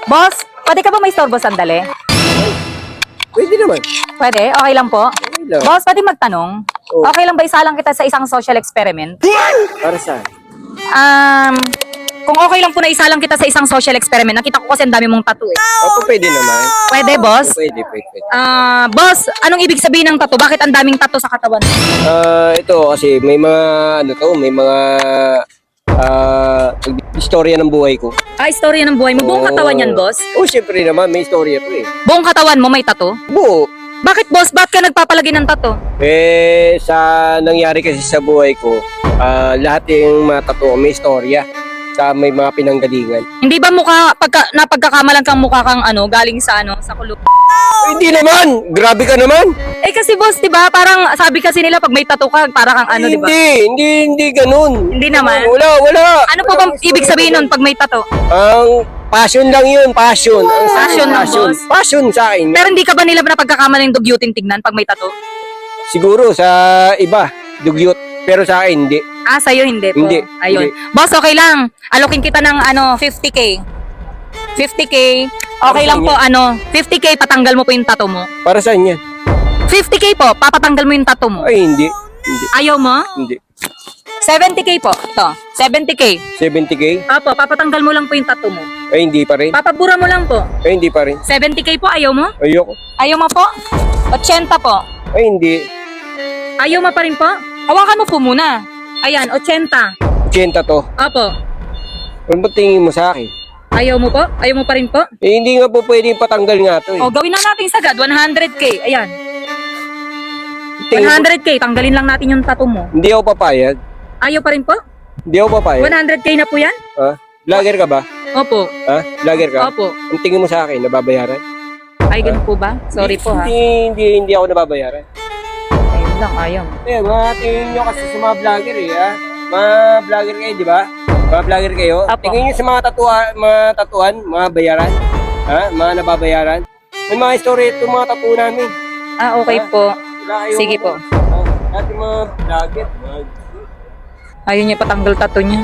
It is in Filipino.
Boss, pwede ka ba may istorbo sandali? Pwede naman. Pwede? Okay lang po? Okay lang. Boss, pwede magtanong? Oh. Okay lang ba isalang kita sa isang social experiment? Para saan? Kung okay lang po na isalang kita sa isang social experiment, nakita ko kasi ang dami mong tattoo eh. Opo, pwede naman. Pwede, boss? Pwede. Boss, anong ibig sabihin ng tattoo? Bakit ang daming tattoo sa katawan? Ito kasi may mga may mga istorya ng buhay ko. Istorya ng buhay mo. Buong katawan yan, boss? Oh, syempre naman, may istorya to eh. Buong katawan mo may tattoo? Buo. Bakit, boss? Ba't ka nagpapalagay ng tattoo? Sa nangyari kasi sa buhay ko, lahat yung mga tattoo may istorya. May mga pinanggalingan. Hindi ba napagkakamalan kang mukha kang galing sa kulub? Hindi naman! Grabe ka naman! Eh kasi boss, 'di ba? Parang sabi kasi nila pag may tattoo ka, para kang 'di ba? Hindi ganun. Hindi naman. Wala. Ano po bang ibig sabihin nun pag may tattoo? Ang passion lang yun, passion. Ang Passion lang, boss. Passion sa akin. Pero hindi ka ba nila napagkakamalan yung dugyutin tignan pag may tattoo? Siguro sa iba, dugyot. Pero sa akin, hindi. Sa'yo hindi po. Hindi, Ayun. hindi. Boss, okay lang. Alokin kita ng 50K. 50K. Okay lang po, 50K patanggal mo po yung tattoo mo. Para saan yan? 50K po, papatanggal mo yung tattoo mo. Ay, hindi. Ayaw mo? Hindi. 70K po. Ito, 70K. 70K? Opo, papatanggal mo lang po yung tattoo mo. Ay, hindi pa rin. Papabura mo lang po. Ay, hindi pa rin. 70K po, ayaw mo? Ayoko. Ayaw mo po? 80 po. Ay, hindi. Ayaw mo pa rin po? Hawakan mo po muna. Ayan, 80. 80 to. Opo. Ano ba tingin mo sa akin? Ayaw mo po? Ayaw mo pa rin po? Eh, hindi nga po pwedeng patanggal nga to eh. O, gawin na natin sagad. 100K. Ayan. Tingin mo- 100K. Tanggalin lang natin yung tattoo mo. Hindi ako papayag. Ayaw pa rin po? Hindi ako papayag. 100K na po yan? Ha? Vlogger ka ba? Opo. Ha? Vlogger ka? Opo. Ang tingin mo sa akin, nababayaran? Ay, ganun po ba? Sorry po ha. Hindi ako nababayaran. Ayun lang, ayaw. Eh, mga tingin nyo kasi sa mga vlogger eh, ha? Mga vlogger kayo, di ba? Mga vlogger kayo. Apo. Tingin nyo sa mga tatuan, mga bayaran. Ha? Mga nababayaran. May mga story ito, mga tattoo namin. Okay po. Wala kayong- Sige po. Dati mga vlogger, Ayaw niya patanggal tattoo niya.